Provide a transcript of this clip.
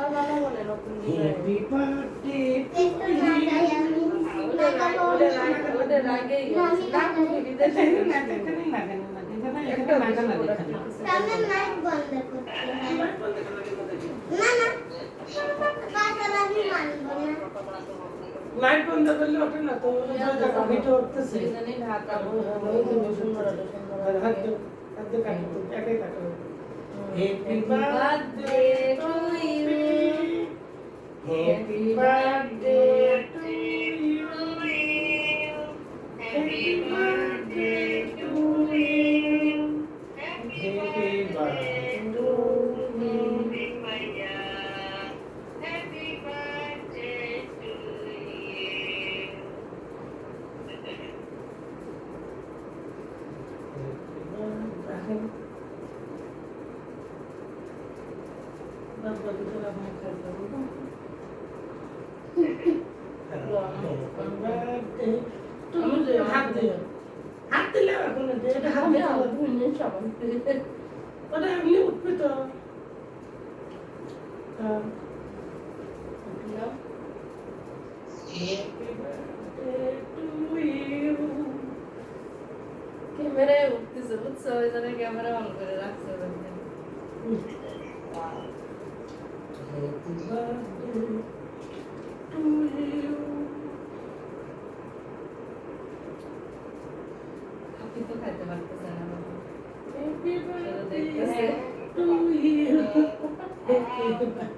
Happy birthday two light বন্ধ করলে ওঠে না তো ভিডিও উঠতেছে একাই কাটো happy birthday to you happy birthday to you happy birthday to you happy birthday to হাত দিলে ওটা এমনি উঠবে তো ক্যামেরায় উঠতেছে বুঝছো ওই জন্য ক্যামেরা অন করে রাখছে Happy birthday to you. আপনি তো খাইতে পারতেছে না বাবা। Happy birthday দেখতেছে। to you. Happy birthday.